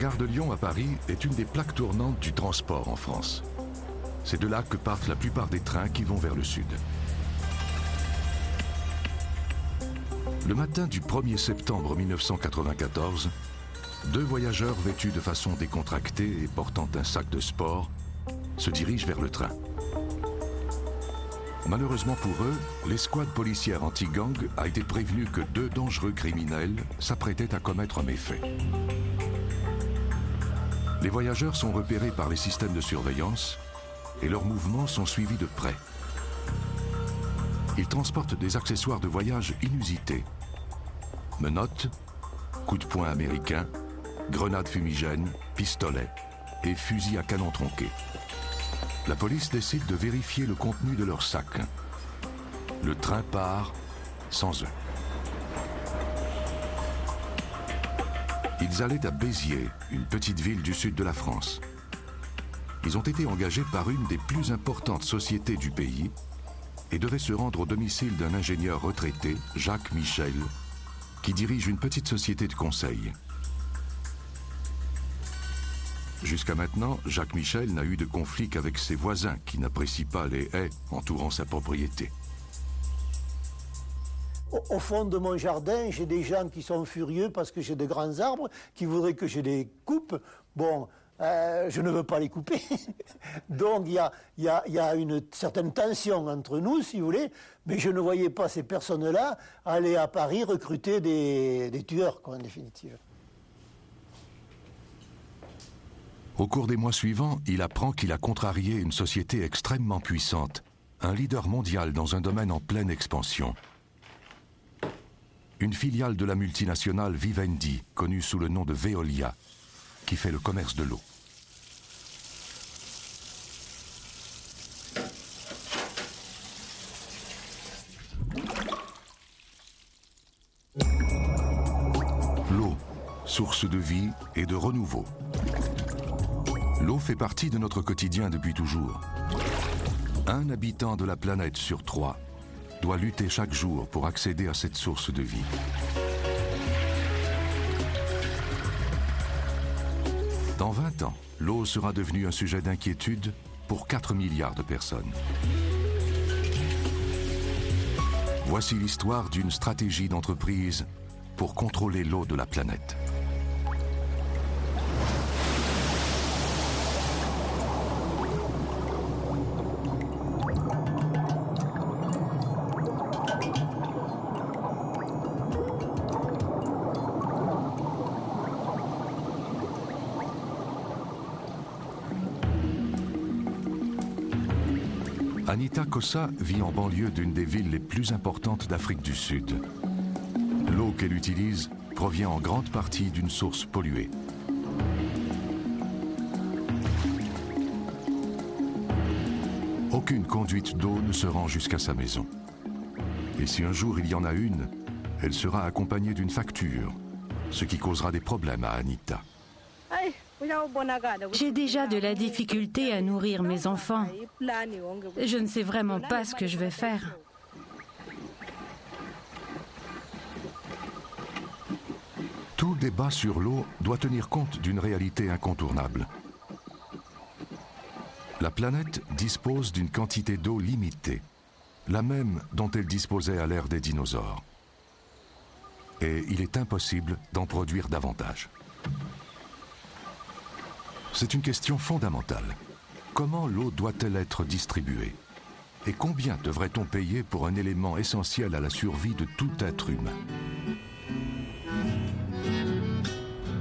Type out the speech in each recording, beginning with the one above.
gare de Lyon à Paris est une des plaques tournantes du transport en France. C'est de là que partent la plupart des trains qui vont vers le sud. Le matin du 1er septembre 1994, deux voyageurs vêtus de façon décontractée et portant un sac de sport se dirigent vers le train. Malheureusement pour eux, l'escouade policière anti-gang a été prévenue que deux dangereux criminels s'apprêtaient à commettre un méfait. Les voyageurs sont repérés par les systèmes de surveillance et leurs mouvements sont suivis de près. Ils transportent des accessoires de voyage inusités. Menottes, coups de poing américains, grenades fumigènes, pistolets et fusils à canon tronqué. La police décide de vérifier le contenu de leur sac. Le train part sans eux. Ils allaient à Béziers, une petite ville du sud de la France. Ils ont été engagés par une des plus importantes sociétés du pays et devaient se rendre au domicile d'un ingénieur retraité, Jacques Michel, qui dirige une petite société de conseil. Jusqu'à maintenant, Jacques Michel n'a eu de conflit qu'avec ses voisins qui n'apprécient pas les haies entourant sa propriété. Au fond de mon jardin, j'ai des gens qui sont furieux parce que j'ai de grands arbres, qui voudraient que je les coupe. Bon, je ne veux pas les couper. Donc il y a une certaine tension entre nous, si vous voulez, mais je ne voyais pas ces personnes-là aller à Paris recruter des tueurs, quoi, en définitive. Au cours des mois suivants, il apprend qu'il a contrarié une société extrêmement puissante, un leader mondial dans un domaine en pleine expansion. Une filiale de la multinationale Vivendi, connue sous le nom de Veolia, qui fait le commerce de l'eau. L'eau, source de vie et de renouveau. L'eau fait partie de notre quotidien depuis toujours. Un habitant de la planète sur 3 doit lutter chaque jour pour accéder à cette source de vie. Dans 20 ans, l'eau sera devenue un sujet d'inquiétude pour 4 milliards de personnes. Voici l'histoire d'une stratégie d'entreprise pour contrôler l'eau de la planète. Anita Kossa vit en banlieue d'une des villes les plus importantes d'Afrique du Sud. L'eau qu'elle utilise provient en grande partie d'une source polluée. Aucune conduite d'eau ne se rend jusqu'à sa maison. Et si un jour il y en a une, elle sera accompagnée d'une facture, ce qui causera des problèmes à Anita. J'ai déjà de la difficulté à nourrir mes enfants. Je ne sais vraiment pas ce que je vais faire. Tout débat sur l'eau doit tenir compte d'une réalité incontournable. La planète dispose d'une quantité d'eau limitée, la même dont elle disposait à l'ère des dinosaures. Et il est impossible d'en produire davantage. C'est une question fondamentale. Comment l'eau doit-elle être distribuée? Et combien devrait-on payer pour un élément essentiel à la survie de tout être humain?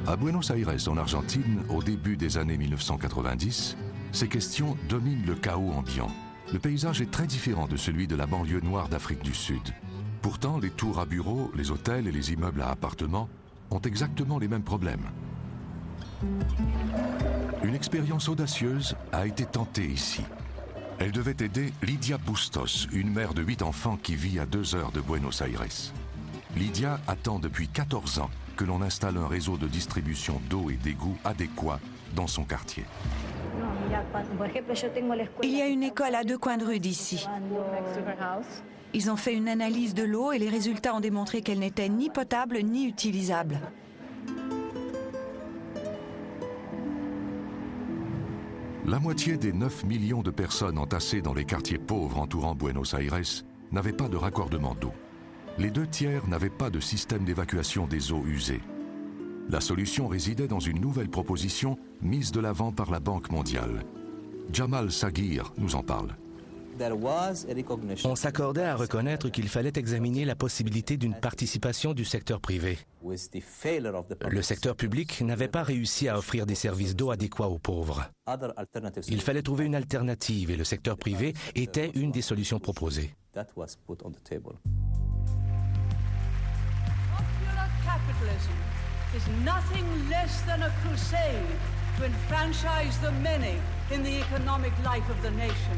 À Buenos Aires, en Argentine, au début des années 1990, ces questions dominent le chaos ambiant. Le paysage est très différent de celui de la banlieue noire d'Afrique du Sud. Pourtant, les tours à bureaux, les hôtels et les immeubles à appartements ont exactement les mêmes problèmes. Une expérience audacieuse a été tentée ici. Elle devait aider Lydia Bustos, une mère de 8 enfants qui vit à 2 heures de Buenos Aires. Lydia attend depuis 14 ans que l'on installe un réseau de distribution d'eau et d'égouts adéquat dans son quartier. Il y a une école à 2 coins de rue d'ici. Ils ont fait une analyse de l'eau et les résultats ont démontré qu'elle n'était ni potable ni utilisable. La moitié des 9 millions de personnes entassées dans les quartiers pauvres entourant Buenos Aires n'avaient pas de raccordement d'eau. Les 2 tiers n'avaient pas de système d'évacuation des eaux usées. La solution résidait dans une nouvelle proposition mise de l'avant par la Banque mondiale. Jamal Saghir nous en parle. On s'accordait à reconnaître qu'il fallait examiner la possibilité d'une participation du secteur privé. Le secteur public n'avait pas réussi à offrir des services d'eau adéquats aux pauvres. Il fallait trouver une alternative et le secteur privé était une des solutions proposées. Popular capitalism is nothing less than a crusade to enfranchise the many in the economic life of the nation.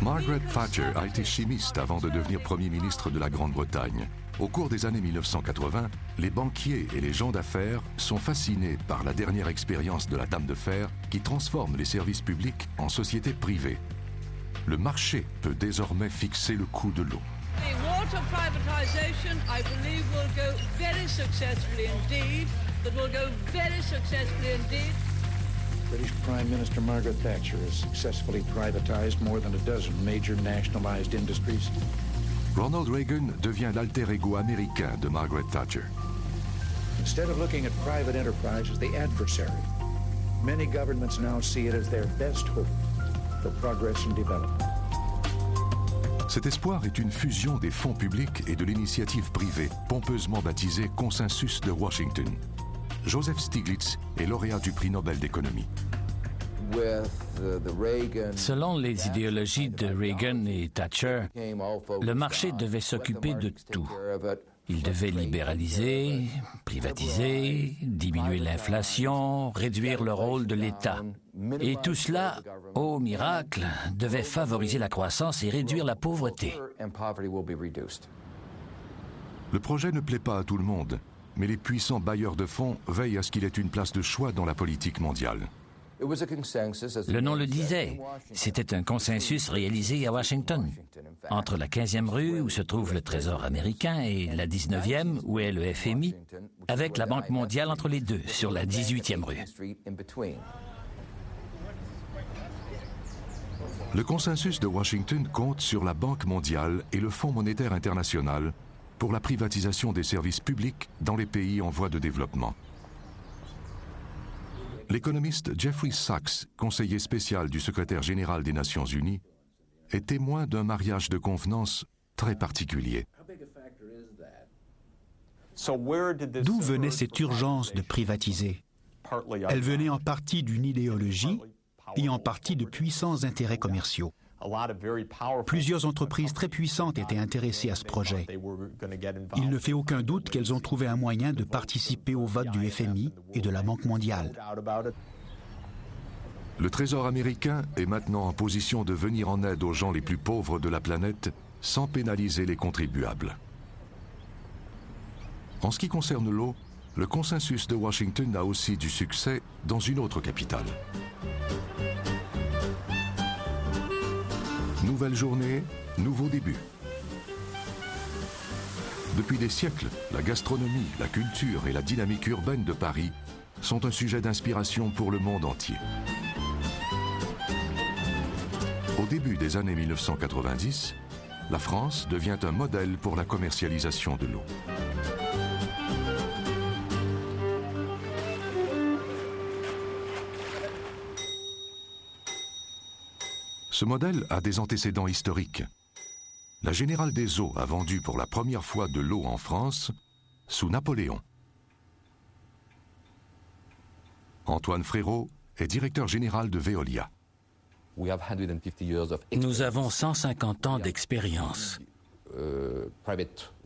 Margaret Thatcher a été chimiste avant de devenir Premier ministre de la Grande-Bretagne. Au cours des années 1980, les banquiers et les gens d'affaires sont fascinés par la dernière expérience de la Dame de Fer qui transforme les services publics en sociétés privées. Le marché peut désormais fixer le coût de l'eau. The water privatization, I believe, will go very successfully indeed. That will go very successfully indeed. British Prime Minister Margaret Thatcher has successfully privatized more than a dozen major nationalized industries. Ronald Reagan devient l'alter ego américain de Margaret Thatcher. Instead of looking at private enterprise as the adversary, many governments now see it as their best hope for progress and development. Cet espoir est une fusion des fonds publics et de l'initiative privée, pompeusement baptisée Consensus de Washington. Joseph Stiglitz est lauréat du prix Nobel d'économie. Selon les idéologies de Reagan et Thatcher, le marché devait s'occuper de tout. Il devait libéraliser, privatiser, diminuer l'inflation, réduire le rôle de l'État. Et tout cela, ô miracle, devait favoriser la croissance et réduire la pauvreté. Le projet ne plaît pas à tout le monde, mais les puissants bailleurs de fonds veillent à ce qu'il ait une place de choix dans la politique mondiale. Le nom le disait, c'était un consensus réalisé à Washington, entre la 15e rue où se trouve le Trésor américain et la 19e où est le FMI, avec la Banque mondiale entre les deux, sur la 18e rue. Le consensus de Washington compte sur la Banque mondiale et le Fonds monétaire international pour la privatisation des services publics dans les pays en voie de développement. L'économiste Jeffrey Sachs, conseiller spécial du secrétaire général des Nations Unies, est témoin d'un mariage de convenance très particulier. D'où venait cette urgence de privatiser? Elle venait en partie d'une idéologie et en partie de puissants intérêts commerciaux. Plusieurs entreprises très puissantes étaient intéressées à ce projet. Il ne fait aucun doute qu'elles ont trouvé un moyen de participer au vote du FMI et de la Banque mondiale. Le Trésor américain est maintenant en position de venir en aide aux gens les plus pauvres de la planète sans pénaliser les contribuables. En ce qui concerne l'eau, le consensus de Washington a aussi du succès dans une autre capitale. Nouvelle journée, nouveau début. Depuis des siècles, la gastronomie, la culture et la dynamique urbaine de Paris sont un sujet d'inspiration pour le monde entier. Au début des années 1990, la France devient un modèle pour la commercialisation de l'eau. Ce modèle a des antécédents historiques. La Générale des Eaux a vendu pour la première fois de l'eau en France sous Napoléon. Antoine Frérot est directeur général de Veolia. Nous avons 150 ans d'expérience.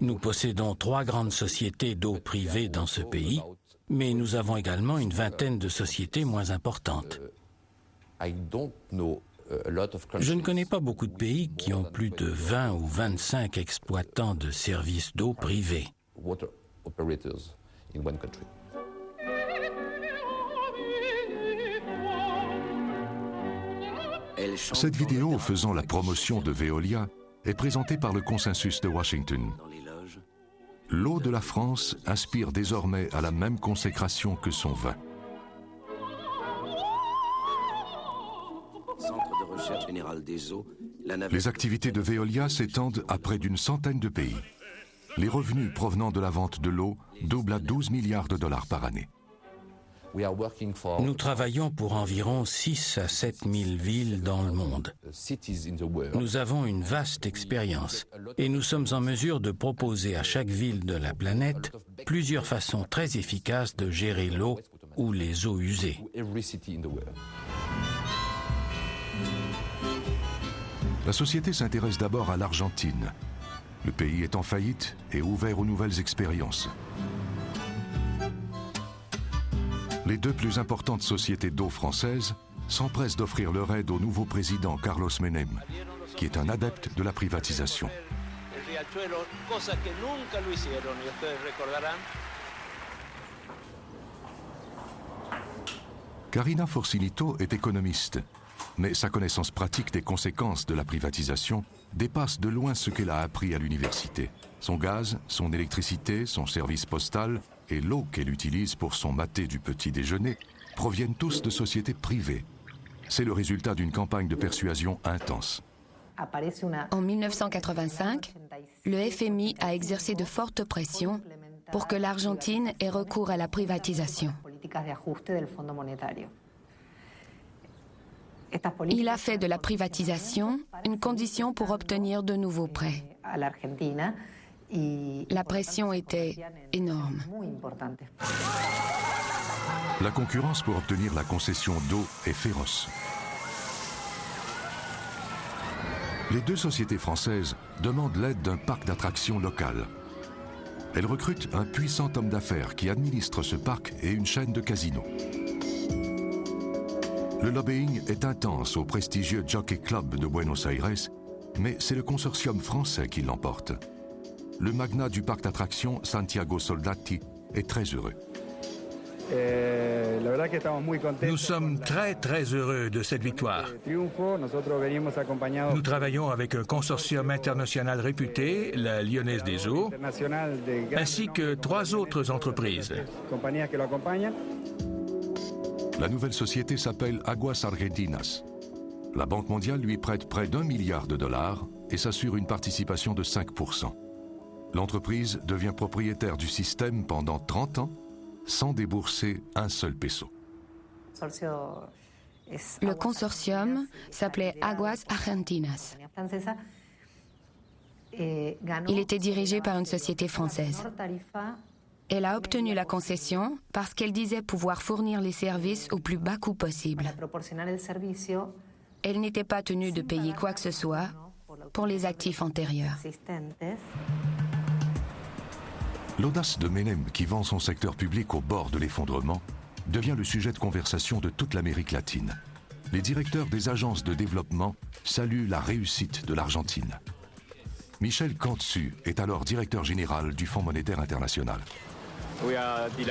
Nous possédons 3 grandes sociétés d'eau privée dans ce pays, mais nous avons également une vingtaine de sociétés moins importantes. Je ne connais pas beaucoup de pays qui ont plus de 20 ou 25 exploitants de services d'eau privés. Cette vidéo faisant la promotion de Veolia est présentée par le consensus de Washington. L'eau de la France aspire désormais à la même consécration que son vin. Les activités de Veolia s'étendent à près d'une centaine de pays. Les revenus provenant de la vente de l'eau doublent à 12 milliards de dollars par année. Nous travaillons pour environ 6 à 7 000 villes dans le monde. Nous avons une vaste expérience et nous sommes en mesure de proposer à chaque ville de la planète plusieurs façons très efficaces de gérer l'eau ou les eaux usées. La société s'intéresse d'abord à l'Argentine. Le pays est en faillite et ouvert aux nouvelles expériences. Les deux plus importantes sociétés d'eau françaises s'empressent d'offrir leur aide au nouveau président Carlos Menem, qui est un adepte de la privatisation. Karina Forcinito est économiste, mais sa connaissance pratique des conséquences de la privatisation dépasse de loin ce qu'elle a appris à l'université. Son gaz, son électricité, son service postal et l'eau qu'elle utilise pour son maté du petit déjeuner proviennent tous de sociétés privées. C'est le résultat d'une campagne de persuasion intense. En 1985, le FMI a exercé de fortes pressions pour que l'Argentine ait recours à la privatisation. Il a fait de la privatisation une condition pour obtenir de nouveaux prêts. La pression était énorme. La concurrence pour obtenir la concession d'eau est féroce. Les deux sociétés françaises demandent l'aide d'un parc d'attractions local. Elles recrutent un puissant homme d'affaires qui administre ce parc et une chaîne de casinos. Le lobbying est intense au prestigieux Jockey Club de Buenos Aires, mais c'est le consortium français qui l'emporte. Le magnat du parc d'attractions, Santiago Soldati, est très heureux. Nous sommes très heureux de cette victoire. Nous travaillons avec un consortium international réputé, la Lyonnaise des Eaux, ainsi que 3 autres entreprises. La nouvelle société s'appelle Aguas Argentinas. La Banque mondiale lui prête près d'1 milliard de dollars et s'assure une participation de 5%. L'entreprise devient propriétaire du système pendant 30 ans sans débourser un seul peso. Le consortium s'appelait Aguas Argentinas. Il était dirigé par une société française. Elle a obtenu la concession parce qu'elle disait pouvoir fournir les services au plus bas coût possible. Elle n'était pas tenue de payer quoi que ce soit pour les actifs antérieurs. L'audace de Menem, qui vend son secteur public au bord de l'effondrement, devient le sujet de conversation de toute l'Amérique latine. Les directeurs des agences de développement saluent la réussite de l'Argentine. Michel Cantzu est alors directeur général du Fonds monétaire international.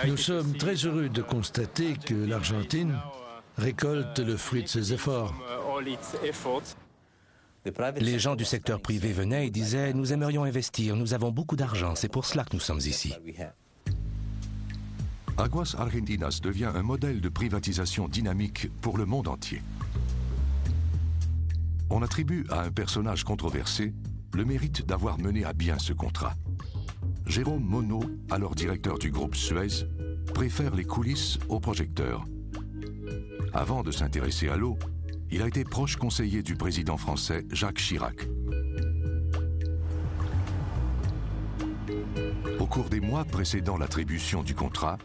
Nous sommes très heureux de constater que l'Argentine récolte le fruit de ses efforts. Les gens du secteur privé venaient et disaient « Nous aimerions investir, nous avons beaucoup d'argent, c'est pour cela que nous sommes ici. » Aguas Argentinas devient un modèle de privatisation dynamique pour le monde entier. On attribue à un personnage controversé le mérite d'avoir mené à bien ce contrat. Jérôme Monod, alors directeur du groupe Suez, préfère les coulisses aux projecteurs. Avant de s'intéresser à l'eau, il a été proche conseiller du président français Jacques Chirac. Au cours des mois précédant l'attribution du contrat,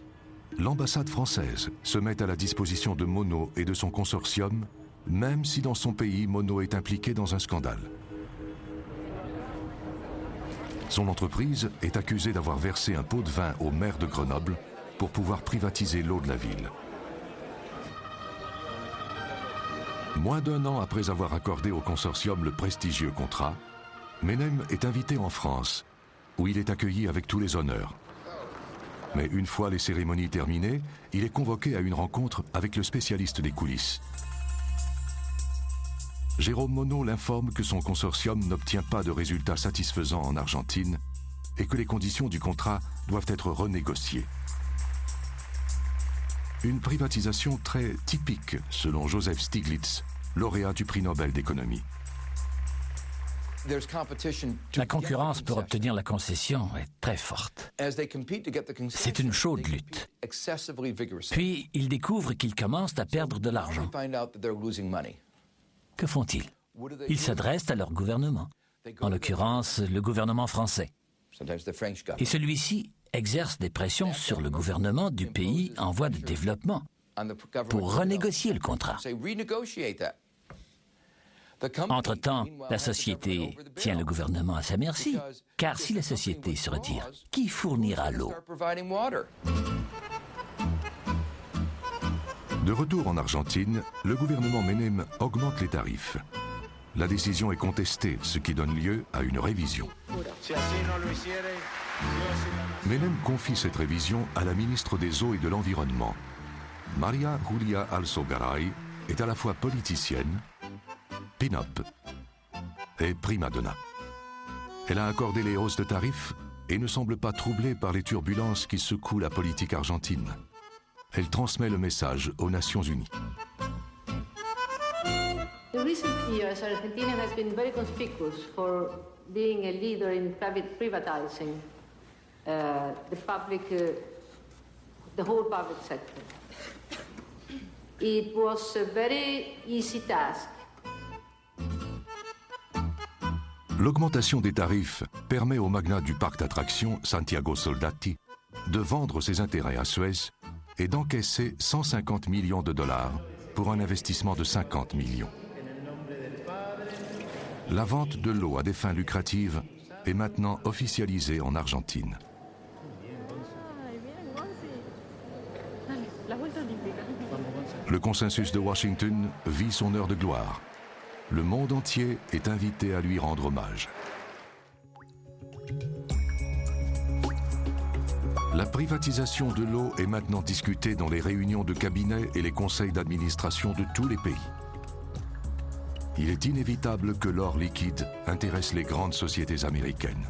l'ambassade française se met à la disposition de Monod et de son consortium, même si dans son pays, Monod est impliqué dans un scandale. Son entreprise est accusée d'avoir versé un pot de vin au maire de Grenoble pour pouvoir privatiser l'eau de la ville. Moins d'1 an après avoir accordé au consortium le prestigieux contrat, Menem est invité en France, où il est accueilli avec tous les honneurs. Mais une fois les cérémonies terminées, il est convoqué à une rencontre avec le spécialiste des coulisses. Jérôme Monod l'informe que son consortium n'obtient pas de résultats satisfaisants en Argentine et que les conditions du contrat doivent être renégociées. Une privatisation très typique, selon Joseph Stiglitz, lauréat du prix Nobel d'économie. La concurrence pour obtenir la concession est très forte. C'est une chaude lutte. Puis, ils découvrent qu'ils commencent à perdre de l'argent. Que font-ils? Ils s'adressent à leur gouvernement, en l'occurrence le gouvernement français. Et celui-ci exerce des pressions sur le gouvernement du pays en voie de développement pour renégocier le contrat. Entre-temps, la société tient le gouvernement à sa merci, car si la société se retire, qui fournira l'eau? De retour en Argentine, le gouvernement Menem augmente les tarifs. La décision est contestée, ce qui donne lieu à une révision. Menem confie cette révision à la ministre des Eaux et de l'Environnement. Maria Julia Alzogaray est à la fois politicienne, pin-up et prima donna. Elle a accordé les hausses de tarifs et ne semble pas troublée par les turbulences qui secouent la politique argentine. Elle transmet le message aux Nations Unies. In recent years, Argentina has been very conspicuous for being a leader in privatizing the whole public sector. It was a very easy task. L'augmentation des tarifs permet au magnat du parc d'attractions Santiago Soldati de vendre ses intérêts à Suez et d'encaisser 150 millions de dollars pour un investissement de 50 millions. La vente de l'eau à des fins lucratives est maintenant officialisée en Argentine. Le consensus de Washington vit son heure de gloire. Le monde entier est invité à lui rendre hommage. La privatisation de l'eau est maintenant discutée dans les réunions de cabinet et les conseils d'administration de tous les pays. Il est inévitable que l'or liquide intéresse les grandes sociétés américaines.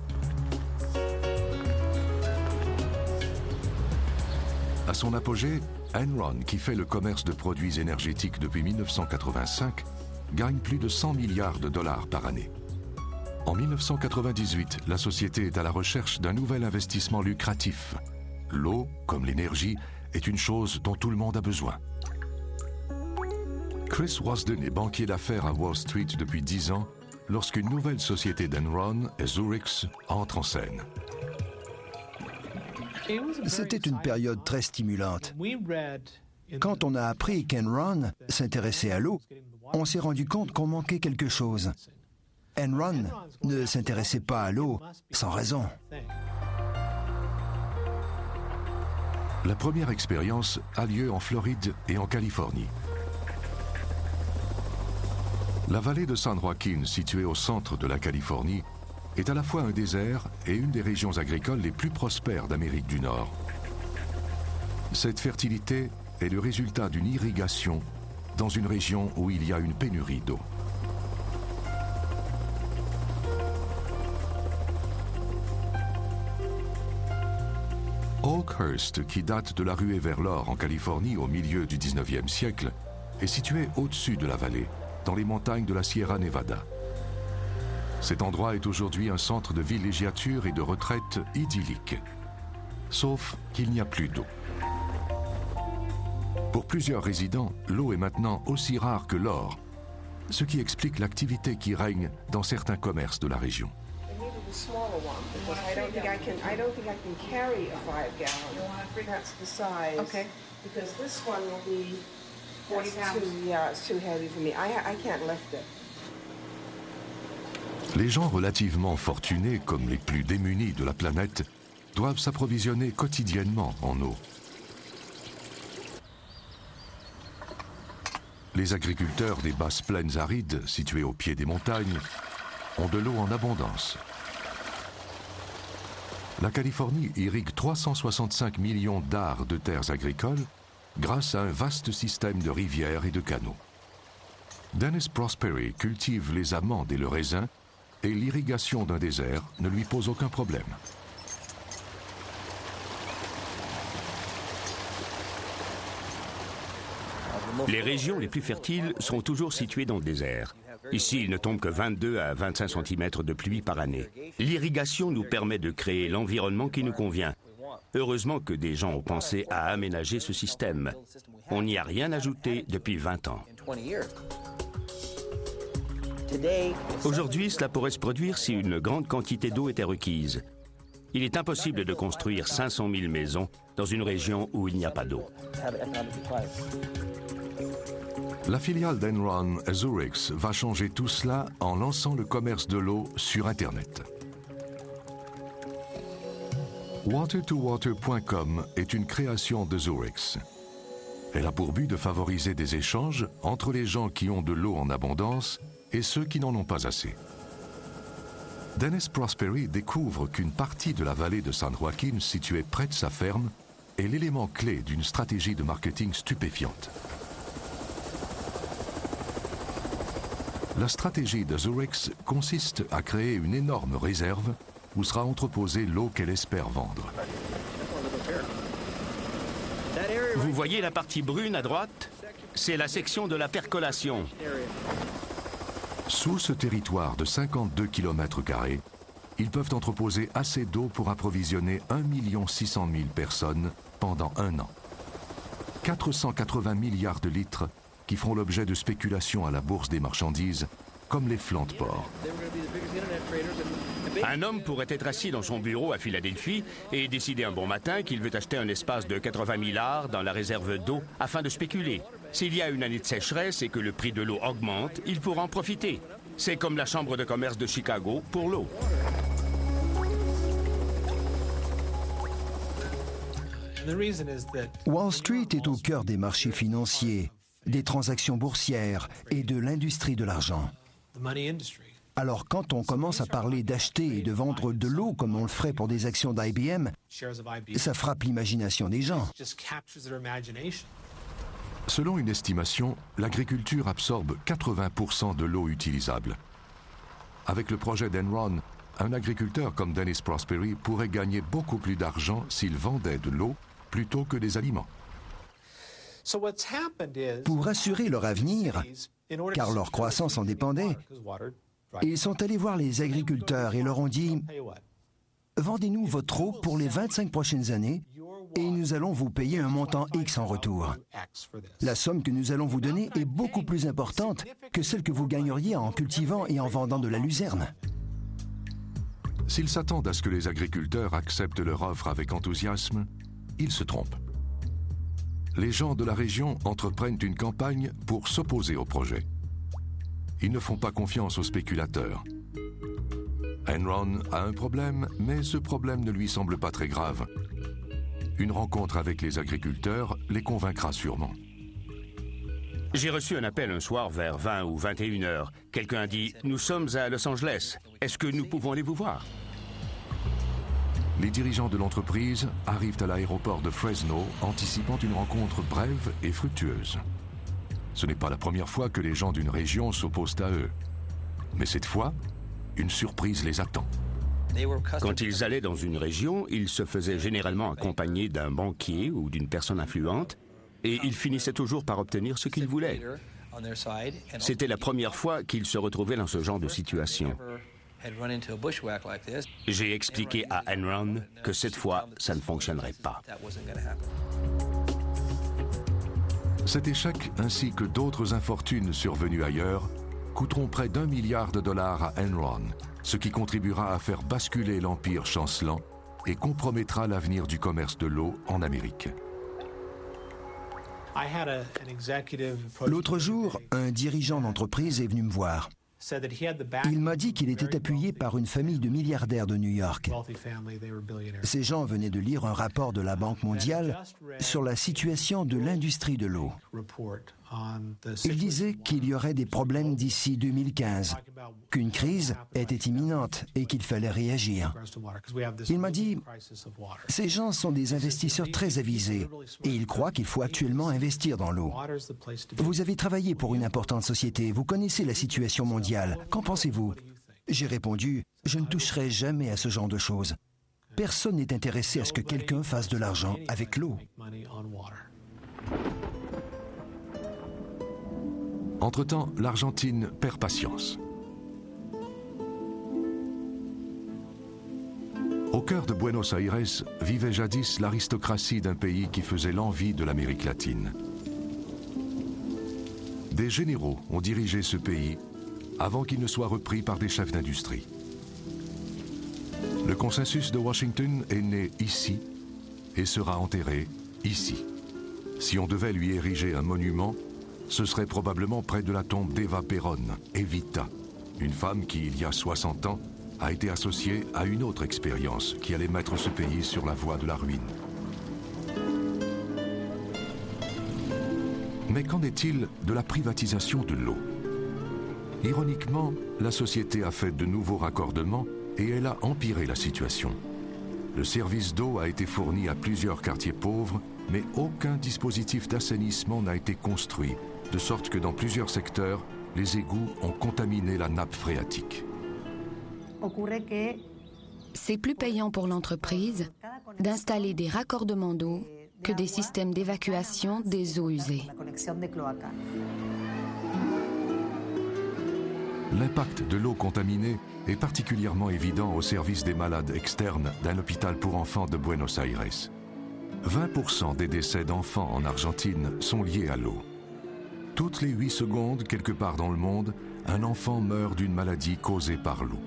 À son apogée, Enron, qui fait le commerce de produits énergétiques depuis 1985, gagne plus de 100 milliards de dollars par année. En 1998, la société est à la recherche d'un nouvel investissement lucratif. L'eau, comme l'énergie, est une chose dont tout le monde a besoin. Chris Wasden est banquier d'affaires à Wall Street depuis 10 ans lorsqu'une nouvelle société d'Enron, Azurix, entre en scène. C'était une période très stimulante. Quand on a appris qu'Enron s'intéressait à l'eau, on s'est rendu compte qu'on manquait quelque chose. Enron ne s'intéressait pas à l'eau sans raison. La première expérience a lieu en Floride et en Californie. La vallée de San Joaquin, située au centre de la Californie, est à la fois un désert et une des régions agricoles les plus prospères d'Amérique du Nord. Cette fertilité est le résultat d'une irrigation dans une région où il y a une pénurie d'eau. Oakhurst, qui date de la ruée vers l'or en Californie au milieu du 19e siècle, est situé au-dessus de la vallée, dans les montagnes de la Sierra Nevada. Cet endroit est aujourd'hui un centre de villégiature et de retraite idyllique. Sauf qu'il n'y a plus d'eau. Pour plusieurs résidents, l'eau est maintenant aussi rare que l'or, ce qui explique l'activité qui règne dans certains commerces de la région. Les gens relativement fortunés, comme les plus démunis de la planète, doivent s'approvisionner quotidiennement en eau. Les agriculteurs des basses plaines arides, situées au pied des montagnes, ont de l'eau en abondance. La Californie irrigue 365 millions d'ars de terres agricoles grâce à un vaste système de rivières et de canaux. Dennis Prosperi cultive les amandes et le raisin, et l'irrigation d'un désert ne lui pose aucun problème. Les régions les plus fertiles seront toujours situées dans le désert. Ici, il ne tombe que 22 à 25 cm de pluie par année. L'irrigation nous permet de créer l'environnement qui nous convient. Heureusement que des gens ont pensé à aménager ce système. On n'y a rien ajouté depuis 20 ans. Aujourd'hui, cela pourrait se produire si une grande quantité d'eau était requise. Il est impossible de construire 500 000 maisons dans une région où il n'y a pas d'eau. La filiale d'Enron, Zurich, va changer tout cela en lançant le commerce de l'eau sur Internet. Water2Water.com est une création de Zurich. Elle a pour but de favoriser des échanges entre les gens qui ont de l'eau en abondance et ceux qui n'en ont pas assez. Dennis Prosperi découvre qu'une partie de la vallée de San Joaquin, située près de sa ferme, est l'élément clé d'une stratégie de marketing stupéfiante. La stratégie de Zurich consiste à créer une énorme réserve où sera entreposée l'eau qu'elle espère vendre. Vous voyez la partie brune à droite? C'est la section de la percolation. Sous ce territoire de 52 km², ils peuvent entreposer assez d'eau pour approvisionner 1 600 000 personnes pendant un an. 480 milliards de litres qui feront l'objet de spéculations à la bourse des marchandises, comme les flancs de porc. Un homme pourrait être assis dans son bureau à Philadelphie et décider un bon matin qu'il veut acheter un espace de 80 000 acres dans la réserve d'eau afin de spéculer. S'il y a une année de sécheresse et que le prix de l'eau augmente, il pourra en profiter. C'est comme la Chambre de commerce de Chicago pour l'eau. Wall Street est au cœur des marchés financiers, des transactions boursières et de l'industrie de l'argent. Alors quand on commence à parler d'acheter et de vendre de l'eau comme on le ferait pour des actions d'IBM, ça frappe l'imagination des gens. Selon une estimation, l'agriculture absorbe 80% de l'eau utilisable. Avec le projet d'Enron, un agriculteur comme Dennis Prosperi pourrait gagner beaucoup plus d'argent s'il vendait de l'eau plutôt que des aliments. Pour assurer leur avenir, car leur croissance en dépendait, ils sont allés voir les agriculteurs et leur ont dit « Vendez-nous votre eau pour les 25 prochaines années et nous allons vous payer un montant X en retour. La somme que nous allons vous donner est beaucoup plus importante que celle que vous gagneriez en cultivant et en vendant de la luzerne. » S'ils s'attendent à ce que les agriculteurs acceptent leur offre avec enthousiasme, ils se trompent. Les gens de la région entreprennent une campagne pour s'opposer au projet. Ils ne font pas confiance aux spéculateurs. Enron a un problème, mais ce problème ne lui semble pas très grave. Une rencontre avec les agriculteurs les convaincra sûrement. J'ai reçu un appel un soir vers 20 ou 21 heures. Quelqu'un dit « Nous sommes à Los Angeles. Est-ce que nous pouvons aller vous voir ?» Les dirigeants de l'entreprise arrivent à l'aéroport de Fresno, anticipant une rencontre brève et fructueuse. Ce n'est pas la première fois que les gens d'une région s'opposent à eux. Mais cette fois, une surprise les attend. Quand ils allaient dans une région, ils se faisaient généralement accompagner d'un banquier ou d'une personne influente, et ils finissaient toujours par obtenir ce qu'ils voulaient. C'était la première fois qu'ils se retrouvaient dans ce genre de situation. J'ai expliqué à Enron que cette fois, ça ne fonctionnerait pas. Cet échec, ainsi que d'autres infortunes survenues ailleurs, coûteront près d'1 milliard de dollars à Enron, ce qui contribuera à faire basculer l'empire chancelant et compromettra l'avenir du commerce de l'eau en Amérique. L'autre jour, un dirigeant d'entreprise est venu me voir. Il m'a dit qu'il était appuyé par une famille de milliardaires de New York. Ces gens venaient de lire un rapport de la Banque mondiale sur la situation de l'industrie de l'eau. Il disait qu'il y aurait des problèmes d'ici 2015, qu'une crise était imminente et qu'il fallait réagir. Il m'a dit, ces gens sont des investisseurs très avisés et ils croient qu'il faut actuellement investir dans l'eau. Vous avez travaillé pour une importante société, vous connaissez la situation mondiale, qu'en pensez-vous? J'ai répondu, je ne toucherai jamais à ce genre de choses. Personne n'est intéressé à ce que quelqu'un fasse de l'argent avec l'eau. Entre-temps, l'Argentine perd patience. Au cœur de Buenos Aires vivait jadis l'aristocratie d'un pays qui faisait l'envie de l'Amérique latine. Des généraux ont dirigé ce pays avant qu'il ne soit repris par des chefs d'industrie. Le consensus de Washington est né ici et sera enterré ici. Si on devait lui ériger un monument, ce serait probablement près de la tombe d'Eva Perón, Evita, une femme qui, il y a 60 ans, a été associée à une autre expérience qui allait mettre ce pays sur la voie de la ruine. Mais qu'en est-il de la privatisation de l'eau? Ironiquement, la société a fait de nouveaux raccordements et elle a empiré la situation. Le service d'eau a été fourni à plusieurs quartiers pauvres, mais aucun dispositif d'assainissement n'a été construit, de sorte que dans plusieurs secteurs, les égouts ont contaminé la nappe phréatique. C'est plus payant pour l'entreprise d'installer des raccordements d'eau que des systèmes d'évacuation des eaux usées. L'impact de l'eau contaminée est particulièrement évident au service des malades externes d'un hôpital pour enfants de Buenos Aires. 20% des décès d'enfants en Argentine sont liés à l'eau. Toutes les 8 secondes, quelque part dans le monde, un enfant meurt d'une maladie causée par l'eau.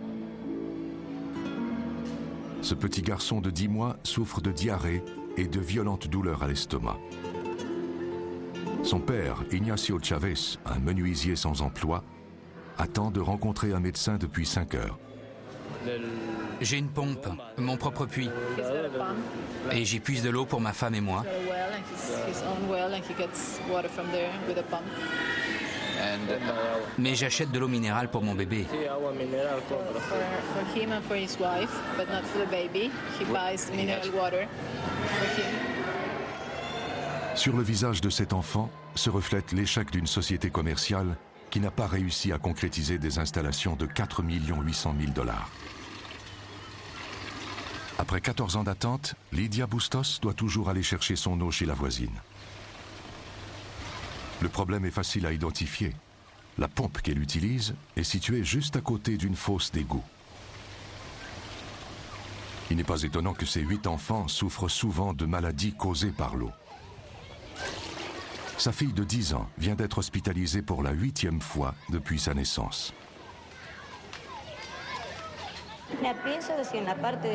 Ce petit garçon de 10 mois souffre de diarrhée et de violentes douleurs à l'estomac. Son père, Ignacio Chavez, un menuisier sans emploi, attend de rencontrer un médecin depuis 5 heures. J'ai une pompe, mon propre puits. Et j'y puise de l'eau pour ma femme et moi. Mais j'achète de l'eau minérale pour mon bébé. Sur le visage de cet enfant se reflète l'échec d'une société commerciale qui n'a pas réussi à concrétiser des installations de 4 800 000 $. Après 14 ans d'attente, Lydia Bustos doit toujours aller chercher son eau chez la voisine. Le problème est facile à identifier. La pompe qu'elle utilise est située juste à côté d'une fosse d'égout. Il n'est pas étonnant que ces 8 enfants souffrent souvent de maladies causées par l'eau. Sa fille de 10 ans vient d'être hospitalisée pour la 8e fois depuis sa naissance.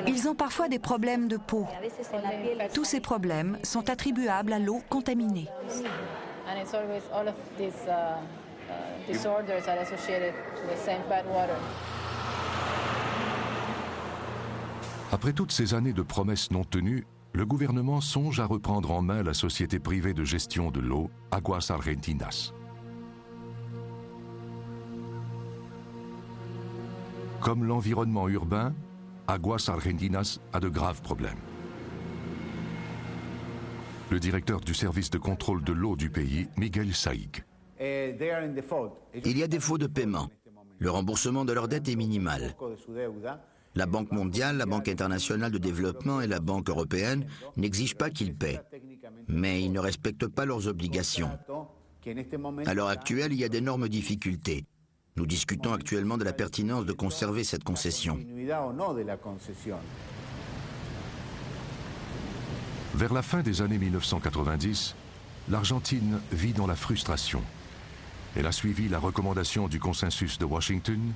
Ils ont parfois des problèmes de peau. Tous ces problèmes sont attribuables à l'eau contaminée. Après toutes ces années de promesses non tenues, le gouvernement songe à reprendre en main la société privée de gestion de l'eau, Aguas Argentinas. Comme l'environnement urbain, Aguas Argentinas a de graves problèmes. Le directeur du service de contrôle de l'eau du pays, Miguel Saig. Il y a défaut de paiement. Le remboursement de leur dette est minimal. La Banque mondiale, la Banque internationale de développement et la Banque européenne n'exigent pas qu'ils paient. Mais ils ne respectent pas leurs obligations. À l'heure actuelle, il y a d'énormes difficultés. Nous discutons actuellement de la pertinence de conserver cette concession. Vers la fin des années 1990, l'Argentine vit dans la frustration. Elle a suivi la recommandation du consensus de Washington.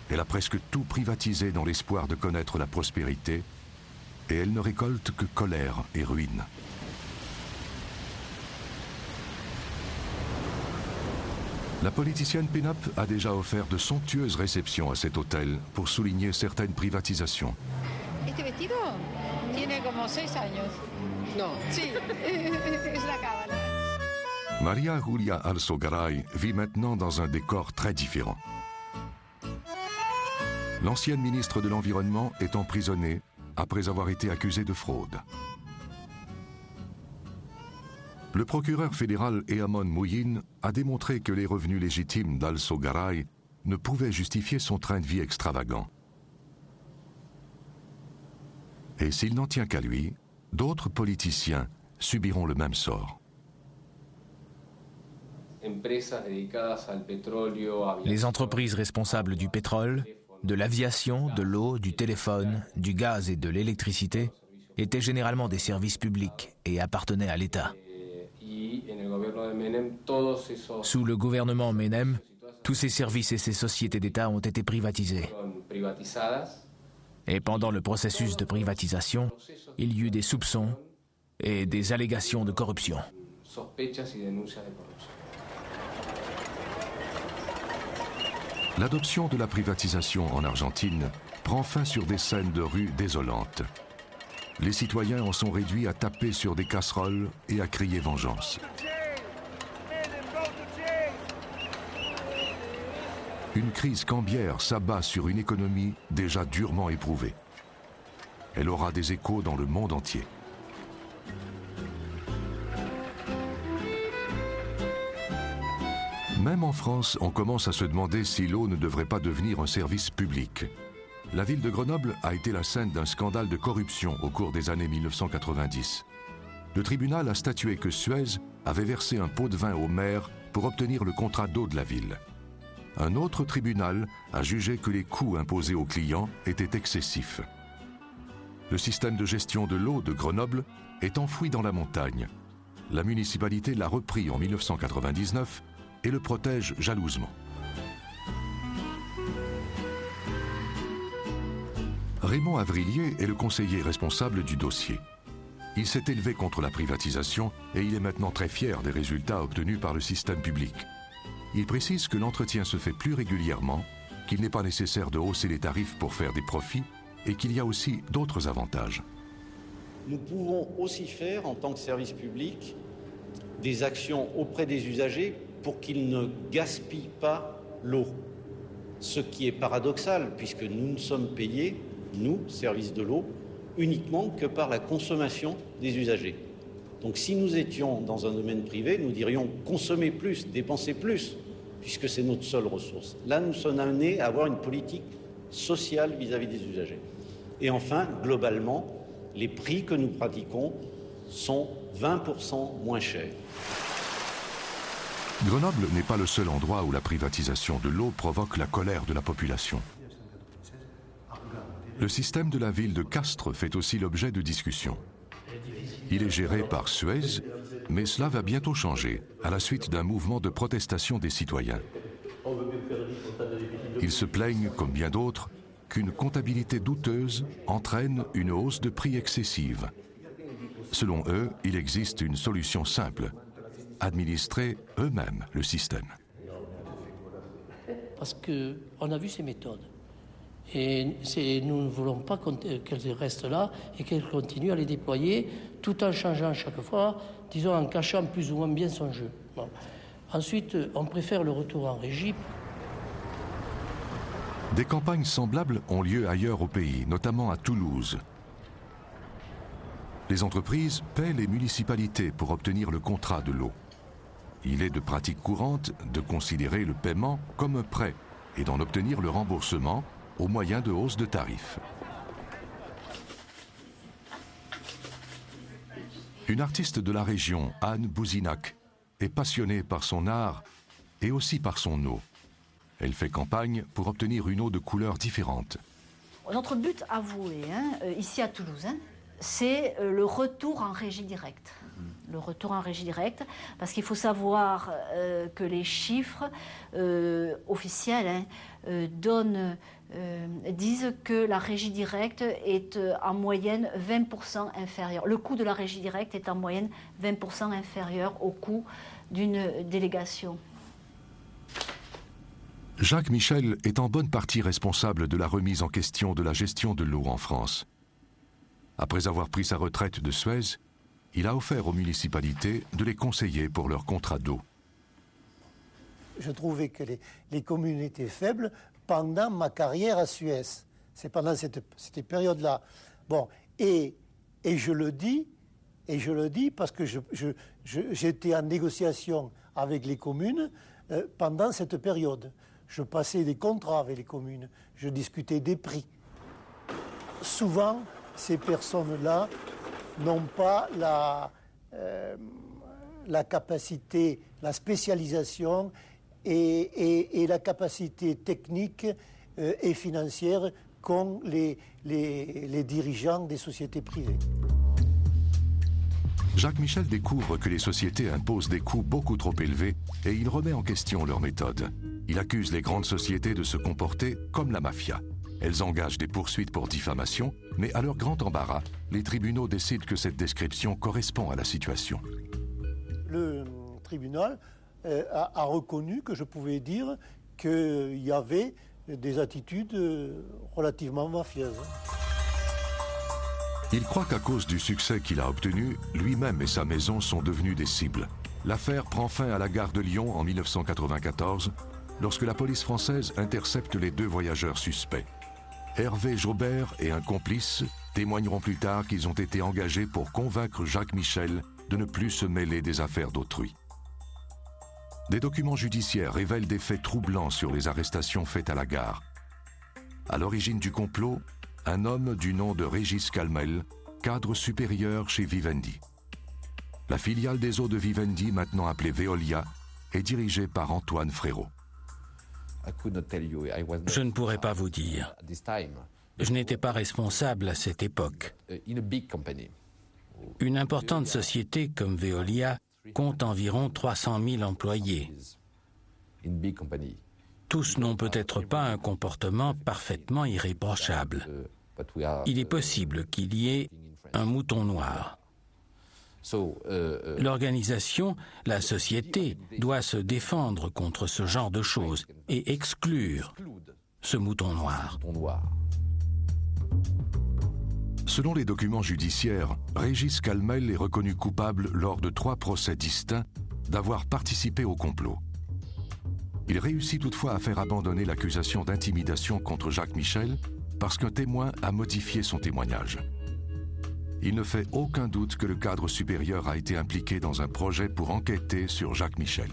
Elle a presque tout privatisé dans l'espoir de connaître la prospérité, et elle ne récolte que colère et ruine. La politicienne Pinup a déjà offert de somptueuses réceptions à cet hôtel pour souligner certaines privatisations. Este vestido tiene como 6 años. No, sí, es la cábala. Maria Julia Alzogaray vit maintenant dans un décor très différent. L'ancienne ministre de l'Environnement est emprisonnée après avoir été accusée de fraude. Le procureur fédéral Eamon Mouyin a démontré que les revenus légitimes d'Alzogaray ne pouvaient justifier son train de vie extravagant. Et s'il n'en tient qu'à lui, d'autres politiciens subiront le même sort. Les entreprises responsables du pétrole, de l'aviation, de l'eau, du téléphone, du gaz et de l'électricité étaient généralement des services publics et appartenaient à l'État. Sous le gouvernement Menem, tous ces services et ces sociétés d'État ont été privatisés. Et pendant le processus de privatisation, il y eut des soupçons et des allégations de corruption. L'adoption de la privatisation en Argentine prend fin sur des scènes de rue désolantes. Les citoyens en sont réduits à taper sur des casseroles et à crier vengeance. Une crise cambiaire s'abat sur une économie déjà durement éprouvée. Elle aura des échos dans le monde entier. Même en France, on commence à se demander si l'eau ne devrait pas devenir un service public. La ville de Grenoble a été la scène d'un scandale de corruption au cours des années 1990. Le tribunal a statué que Suez avait versé un pot de vin au maire pour obtenir le contrat d'eau de la ville. Un autre tribunal a jugé que les coûts imposés aux clients étaient excessifs. Le système de gestion de l'eau de Grenoble est enfoui dans la montagne. La municipalité l'a repris en 1999 et le protège jalousement. Raymond Avrillier est le conseiller responsable du dossier. Il s'est élevé contre la privatisation et il est maintenant très fier des résultats obtenus par le système public. Il précise que l'entretien se fait plus régulièrement, qu'il n'est pas nécessaire de hausser les tarifs pour faire des profits et qu'il y a aussi d'autres avantages. Nous pouvons aussi faire, en tant que service public, des actions auprès des usagers pour qu'ils ne gaspillent pas l'eau. Ce qui est paradoxal, puisque nous ne sommes payés, nous, services de l'eau, uniquement que par la consommation des usagers. Donc si nous étions dans un domaine privé, nous dirions consommer plus, dépenser plus, puisque c'est notre seule ressource. Là, nous sommes amenés à avoir une politique sociale vis-à-vis des usagers. Et enfin, globalement, les prix que nous pratiquons sont 20% moins chers. Grenoble n'est pas le seul endroit où la privatisation de l'eau provoque la colère de la population. Le système de la ville de Castres fait aussi l'objet de discussions. Il est géré par Suez, mais cela va bientôt changer à la suite d'un mouvement de protestation des citoyens. Ils se plaignent, comme bien d'autres, qu'une comptabilité douteuse entraîne une hausse de prix excessive. Selon eux, il existe une solution simple: administrer eux-mêmes le système. Parce qu'on a vu ces méthodes. Et nous ne voulons pas qu'elles restent là et qu'elles continuent à les déployer tout en changeant chaque fois, disons en cachant plus ou moins bien son jeu. Bon. Ensuite, on préfère le retour en régie. Des campagnes semblables ont lieu ailleurs au pays, notamment à Toulouse. Les entreprises paient les municipalités pour obtenir le contrat de l'eau. Il est de pratique courante de considérer le paiement comme un prêt et d'en obtenir le remboursement au moyen de hausses de tarifs. Une artiste de la région, Anne Bouzinac, est passionnée par son art et aussi par son eau. Elle fait campagne pour obtenir une eau de couleurs différentes. Notre but avoué, ici à Toulouse, c'est le retour en régie directe. Le retour en régie directe, parce qu'il faut savoir que les chiffres officiels disent que la régie directe est en moyenne 20% inférieure. Le coût de la régie directe est en moyenne 20% inférieur au coût d'une délégation. Jacques Michel est en bonne partie responsable de la remise en question de la gestion de l'eau en France. Après avoir pris sa retraite de Suez, il a offert aux municipalités de les conseiller pour leur contrat d'eau. Je trouvais que les communes étaient faibles pendant ma carrière à Suez. C'est pendant cette période-là. Bon, et je le dis parce que j'étais en négociation avec les communes pendant cette période. Je passais des contrats avec les communes, je discutais des prix. Souvent, ces personnes-là n'ont pas la capacité, la spécialisation et la capacité technique et financière qu'ont les dirigeants des sociétés privées. Jacques Michel découvre que les sociétés imposent des coûts beaucoup trop élevés et il remet en question leur méthode. Il accuse les grandes sociétés de se comporter comme la mafia. Elles engagent des poursuites pour diffamation, mais à leur grand embarras, les tribunaux décident que cette description correspond à la situation. Le tribunal a reconnu que je pouvais dire qu'il y avait des attitudes relativement mafieuses. Il croit qu'à cause du succès qu'il a obtenu, lui-même et sa maison sont devenus des cibles. L'affaire prend fin à la gare de Lyon en 1994, lorsque la police française intercepte les 2 voyageurs suspects. Hervé Jaubert et un complice témoigneront plus tard qu'ils ont été engagés pour convaincre Jacques Michel de ne plus se mêler des affaires d'autrui. Des documents judiciaires révèlent des faits troublants sur les arrestations faites à la gare. À l'origine du complot, un homme du nom de Régis Calmel, cadre supérieur chez Vivendi. La filiale des eaux de Vivendi, maintenant appelée Veolia, est dirigée par Antoine Frérot. Je ne pourrais pas vous dire. Je n'étais pas responsable à cette époque. Une importante société comme Veolia compte environ 300 000 employés. Tous n'ont peut-être pas un comportement parfaitement irréprochable. Il est possible qu'il y ait un mouton noir. L'organisation, la société, doit se défendre contre ce genre de choses et exclure ce mouton noir. Selon les documents judiciaires, Régis Calmel est reconnu coupable lors de 3 procès distincts d'avoir participé au complot. Il réussit toutefois à faire abandonner l'accusation d'intimidation contre Jacques Michel parce qu'un témoin a modifié son témoignage. Il ne fait aucun doute que le cadre supérieur a été impliqué dans un projet pour enquêter sur Jacques Michel.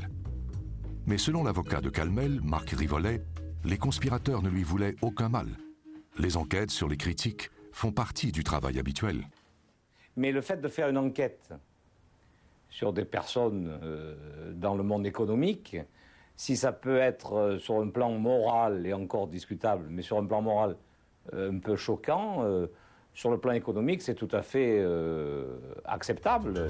Mais selon l'avocat de Calmel, Marc Rivollet, les conspirateurs ne lui voulaient aucun mal. Les enquêtes sur les critiques font partie du travail habituel. Mais le fait de faire une enquête sur des personnes dans le monde économique, si ça peut être sur un plan moral et encore discutable, mais sur un plan moral un peu choquant, sur le plan économique, c'est tout à fait acceptable.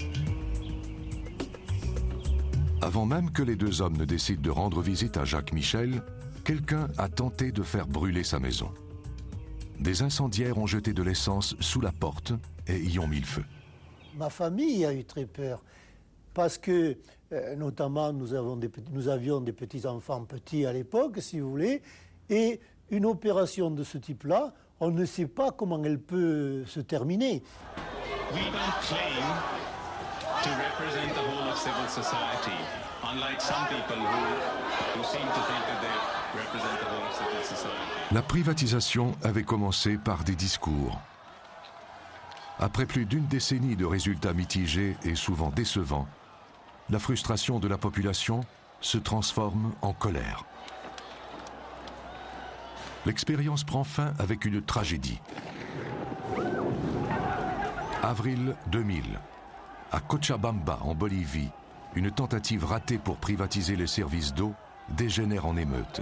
Avant même que les 2 hommes ne décident de rendre visite à Jacques Michel, quelqu'un a tenté de faire brûler sa maison. Des incendiaires ont jeté de l'essence sous la porte et y ont mis le feu. Ma famille a eu très peur parce que, notamment, nous avions des petits-enfants petits à l'époque, si vous voulez, et une opération de ce type-là, on ne sait pas comment elle peut se terminer. We don't claim to represent the whole of civil society, unlike some people who seem to think that they represent the whole of civil society. La privatisation avait commencé par des discours. Après plus d'1 décennie de résultats mitigés et souvent décevants, la frustration de la population se transforme en colère. L'expérience prend fin avec une tragédie. Avril 2000. À Cochabamba, en Bolivie, une tentative ratée pour privatiser les services d'eau dégénère en émeute.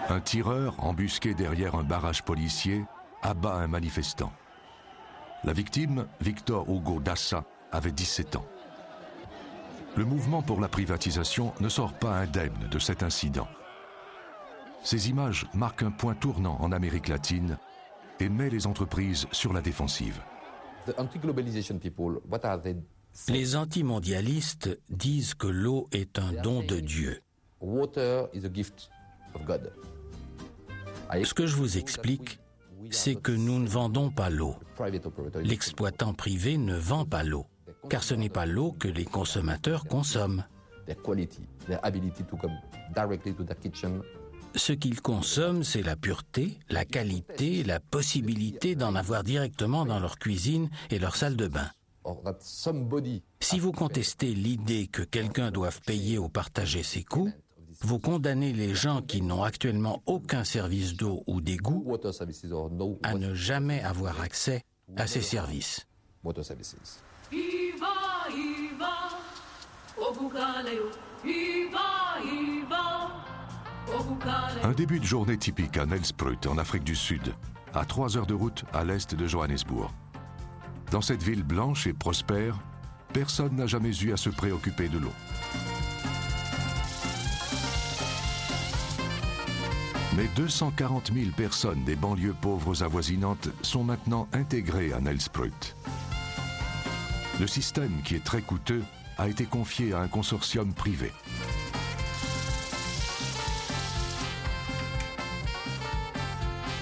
Un tireur, embusqué derrière un barrage policier, abat un manifestant. La victime, Victor Hugo Dassa, avait 17 ans. Le mouvement pour la privatisation ne sort pas indemne de cet incident. Ces images marquent un point tournant en Amérique latine et met les entreprises sur la défensive. Les antimondialistes disent que l'eau est un don de Dieu. Ce que je vous explique, c'est que nous ne vendons pas l'eau. L'exploitant privé ne vend pas l'eau, car ce n'est pas l'eau que les consommateurs consomment. Ce qu'ils consomment, c'est la pureté, la qualité, la possibilité d'en avoir directement dans leur cuisine et leur salle de bain. Si vous contestez l'idée que quelqu'un doive payer ou partager ses coûts, vous condamnez les gens qui n'ont actuellement aucun service d'eau ou d'égout à ne jamais avoir accès à ces services. Viva, viva. Un début de journée typique à Nelspruit, en Afrique du Sud, à 3 heures de route à l'est de Johannesburg. Dans cette ville blanche et prospère, personne n'a jamais eu à se préoccuper de l'eau. Mais 240 000 personnes des banlieues pauvres avoisinantes sont maintenant intégrées à Nelspruit. Le système, qui est très coûteux, a été confié à un consortium privé.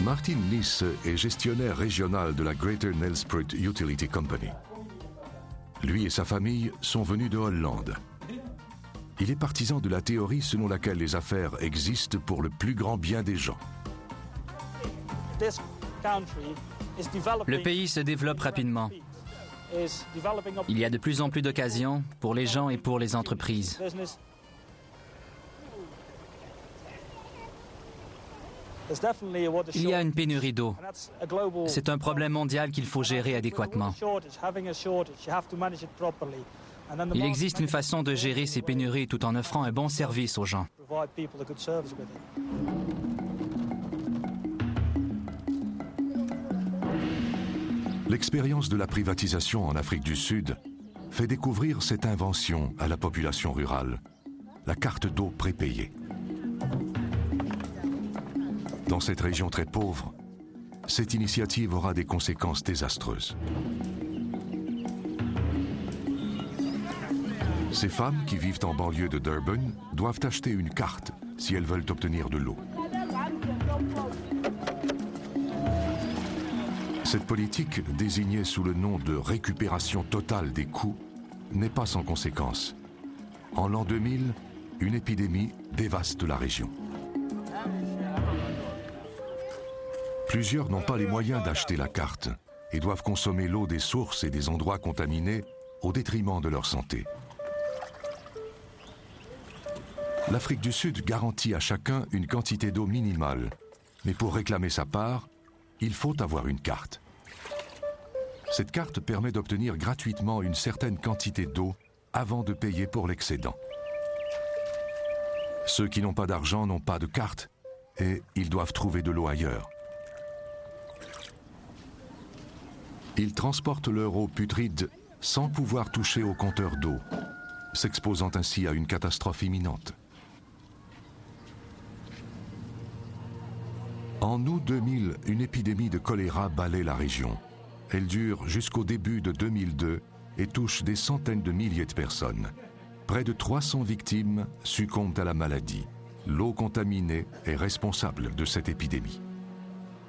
Martin Lys est gestionnaire régional de la Greater Nelspruit Utility Company. Lui et sa famille sont venus de Hollande. Il est partisan de la théorie selon laquelle les affaires existent pour le plus grand bien des gens. Le pays se développe rapidement. Il y a de plus en plus d'occasions pour les gens et pour les entreprises. Il y a une pénurie d'eau. C'est un problème mondial qu'il faut gérer adéquatement. Il existe une façon de gérer ces pénuries tout en offrant un bon service aux gens. L'expérience de la privatisation en Afrique du Sud fait découvrir cette invention à la population rurale, la carte d'eau prépayée. Dans cette région très pauvre, cette initiative aura des conséquences désastreuses. Ces femmes qui vivent en banlieue de Durban doivent acheter une carte si elles veulent obtenir de l'eau. Cette politique, désignée sous le nom de récupération totale des coûts, n'est pas sans conséquences. En l'an 2000, une épidémie dévaste la région. Plusieurs n'ont pas les moyens d'acheter la carte et doivent consommer l'eau des sources et des endroits contaminés au détriment de leur santé. L'Afrique du Sud garantit à chacun une quantité d'eau minimale, mais pour réclamer sa part, il faut avoir une carte. Cette carte permet d'obtenir gratuitement une certaine quantité d'eau avant de payer pour l'excédent. Ceux qui n'ont pas d'argent n'ont pas de carte et ils doivent trouver de l'eau ailleurs. Ils transportent leur eau putride sans pouvoir toucher au compteur d'eau, s'exposant ainsi à une catastrophe imminente. En août 2000, une épidémie de choléra balaie la région. Elle dure jusqu'au début de 2002 et touche des centaines de milliers de personnes. Près de 300 victimes succombent à la maladie. L'eau contaminée est responsable de cette épidémie.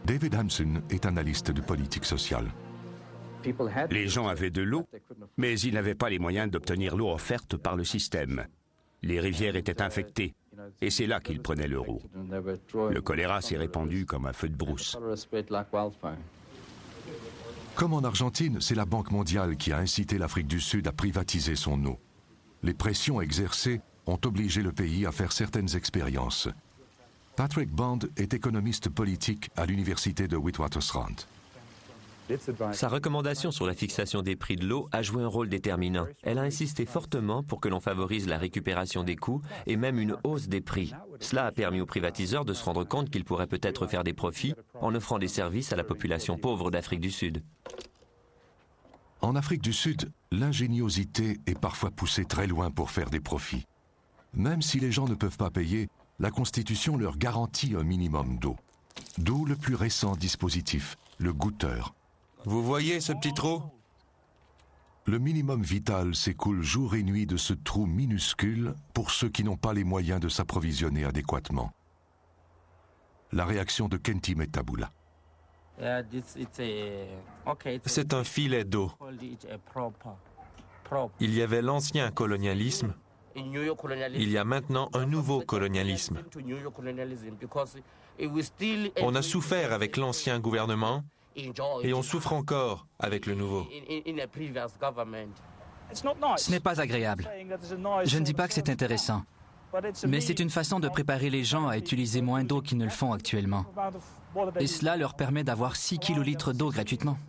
David Hampson est analyste de politique sociale. Les gens avaient de l'eau, mais ils n'avaient pas les moyens d'obtenir l'eau offerte par le système. Les rivières étaient infectées, et c'est là qu'ils prenaient l'euro. Le choléra s'est répandu comme un feu de brousse. Comme en Argentine, c'est la Banque mondiale qui a incité l'Afrique du Sud à privatiser son eau. Les pressions exercées ont obligé le pays à faire certaines expériences. Patrick Bond est économiste politique à l'université de Witwatersrand. Sa recommandation sur la fixation des prix de l'eau a joué un rôle déterminant. Elle a insisté fortement pour que l'on favorise la récupération des coûts et même une hausse des prix. Cela a permis aux privatiseurs de se rendre compte qu'ils pourraient peut-être faire des profits en offrant des services à la population pauvre d'Afrique du Sud. En Afrique du Sud, l'ingéniosité est parfois poussée très loin pour faire des profits. Même si les gens ne peuvent pas payer, la Constitution leur garantit un minimum d'eau. D'où le plus récent dispositif, le goûteur. Vous voyez ce petit trou ? Le minimum vital s'écoule jour et nuit de ce trou minuscule pour ceux qui n'ont pas les moyens de s'approvisionner adéquatement. La réaction de Kenti Metabula. C'est un filet d'eau. Il y avait l'ancien colonialisme. Il y a maintenant un nouveau colonialisme. On a souffert avec l'ancien gouvernement et on souffre encore avec le nouveau. Ce n'est pas agréable. Je ne dis pas que c'est intéressant, mais c'est une façon de préparer les gens à utiliser moins d'eau qu'ils ne le font actuellement. Et cela leur permet d'avoir 6 kilolitres d'eau gratuitement.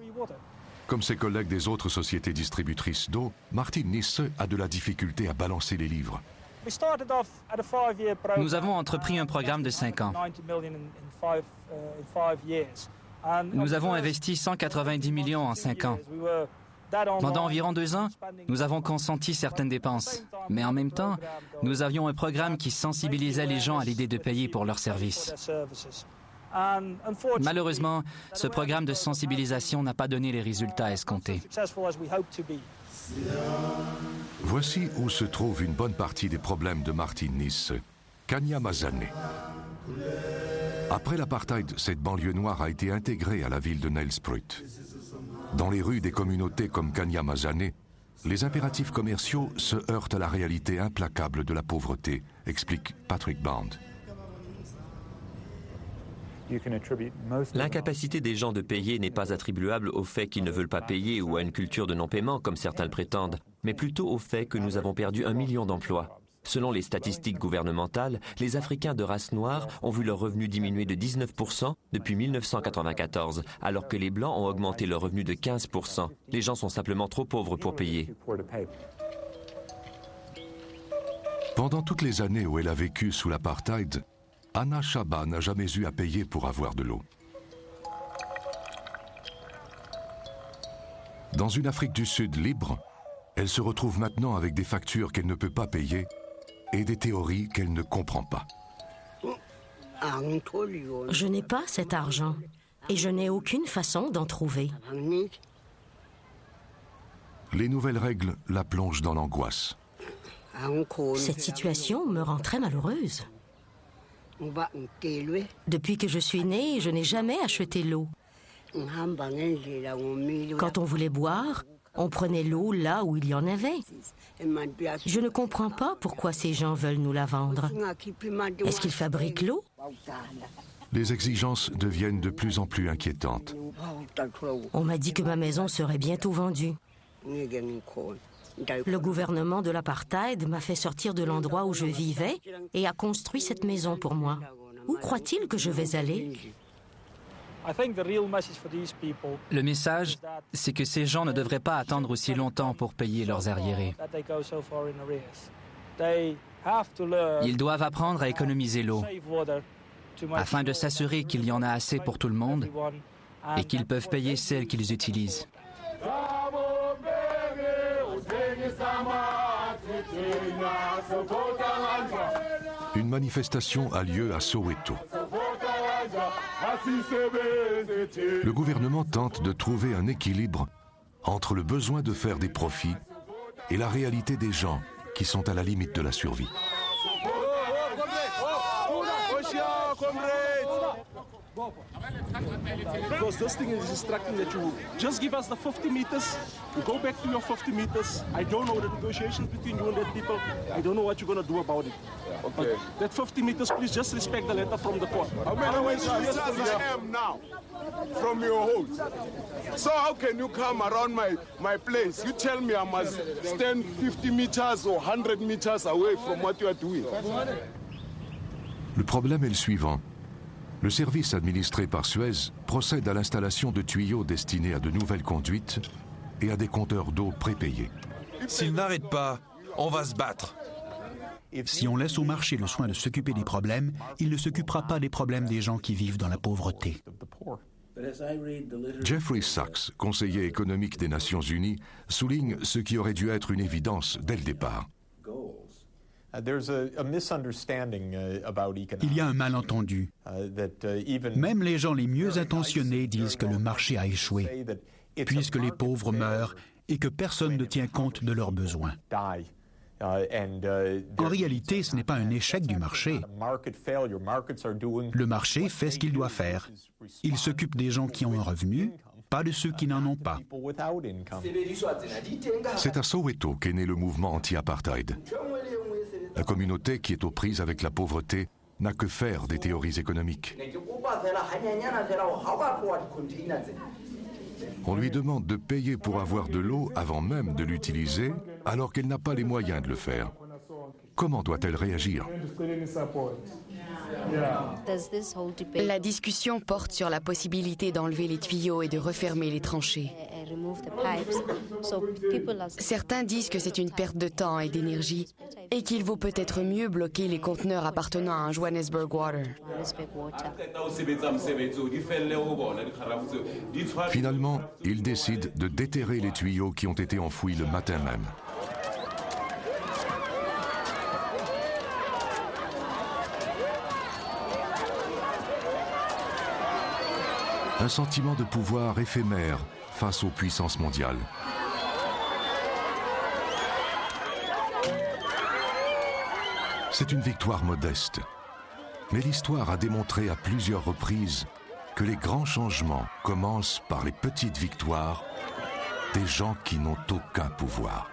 Comme ses collègues des autres sociétés distributrices d'eau, Martin Nisse a de la difficulté à balancer les livres. Nous avons entrepris un programme de 5 ans. Nous avons investi 190 millions en 5 ans. Pendant environ 2 ans, nous avons consenti certaines dépenses. Mais en même temps, nous avions un programme qui sensibilisait les gens à l'idée de payer pour leurs services. Malheureusement, ce programme de sensibilisation n'a pas donné les résultats escomptés. Voici où se trouve une bonne partie des problèmes de Martin Nisse, Kanyamasane. Après l'apartheid, cette banlieue noire a été intégrée à la ville de Nelspruit. Dans les rues des communautés comme Kanyamasane, les impératifs commerciaux se heurtent à la réalité implacable de la pauvreté, explique Patrick Bond. L'incapacité des gens de payer n'est pas attribuable au fait qu'ils ne veulent pas payer ou à une culture de non-paiement, comme certains le prétendent, mais plutôt au fait que nous avons perdu 1 million d'emplois. Selon les statistiques gouvernementales, les Africains de race noire ont vu leurs revenus diminuer de 19% depuis 1994, alors que les Blancs ont augmenté leurs revenus de 15%. Les gens sont simplement trop pauvres pour payer. Pendant toutes les années où elle a vécu sous l'apartheid, Anna Chaba n'a jamais eu à payer pour avoir de l'eau. Dans une Afrique du Sud libre, elle se retrouve maintenant avec des factures qu'elle ne peut pas payer et des théories qu'elle ne comprend pas. Je n'ai pas cet argent et je n'ai aucune façon d'en trouver. Les nouvelles règles la plongent dans l'angoisse. Cette situation me rend très malheureuse. Depuis que je suis née, je n'ai jamais acheté l'eau. Quand on voulait boire, on prenait l'eau là où il y en avait. Je ne comprends pas pourquoi ces gens veulent nous la vendre. Est-ce qu'ils fabriquent l'eau? Les exigences deviennent de plus en plus inquiétantes. On m'a dit que ma maison serait bientôt vendue. Le gouvernement de l'apartheid m'a fait sortir de l'endroit où je vivais et a construit cette maison pour moi. Où croit-il que je vais aller? Le message, c'est que ces gens ne devraient pas attendre aussi longtemps pour payer leurs arriérés. Ils doivent apprendre à économiser l'eau afin de s'assurer qu'il y en a assez pour tout le monde et qu'ils peuvent payer celle qu'ils utilisent. Une manifestation a lieu à Soweto. Le gouvernement tente de trouver un équilibre entre le besoin de faire des profits et la réalité des gens qui sont à la limite de la survie. Because this thing is distracting that you just give us the 50 meters, you go back to your 50 meters. I don't know the negotiations between you and that people. I don't know what you're going to do about it. Okay. But that 50 meters, please just respect the letter from the court. How many meters I am now from your hold? So how can you come around my place? You tell me I must stand 50 meters or 100 meters away from what you are doing. Le problème est le suivant. Le service administré par Suez procède à l'installation de tuyaux destinés à de nouvelles conduites et à des compteurs d'eau prépayés. S'ils n'arrêtent pas, on va se battre. Si on laisse au marché le soin de s'occuper des problèmes, il ne s'occupera pas des problèmes des gens qui vivent dans la pauvreté. Jeffrey Sachs, conseiller économique des Nations Unies, souligne ce qui aurait dû être une évidence dès le départ. Il y a un malentendu. Même les gens les mieux intentionnés disent que le marché a échoué, puisque les pauvres meurent et que personne ne tient compte de leurs besoins. En réalité, ce n'est pas un échec du marché. Le marché fait ce qu'il doit faire. Il s'occupe des gens qui ont un revenu, pas de ceux qui n'en ont pas. C'est à Soweto qu'est né le mouvement anti-apartheid. La communauté qui est aux prises avec la pauvreté n'a que faire des théories économiques. On lui demande de payer pour avoir de l'eau avant même de l'utiliser, alors qu'elle n'a pas les moyens de le faire. Comment doit-elle réagir? La discussion porte sur la possibilité d'enlever les tuyaux et de refermer les tranchées. Certains disent que c'est une perte de temps et d'énergie et qu'il vaut peut-être mieux bloquer les conteneurs appartenant à un Johannesburg Water. Finalement, ils décident de déterrer les tuyaux qui ont été enfouis le matin même. Un sentiment de pouvoir éphémère face aux puissances mondiales. C'est une victoire modeste, mais l'histoire a démontré à plusieurs reprises que les grands changements commencent par les petites victoires des gens qui n'ont aucun pouvoir.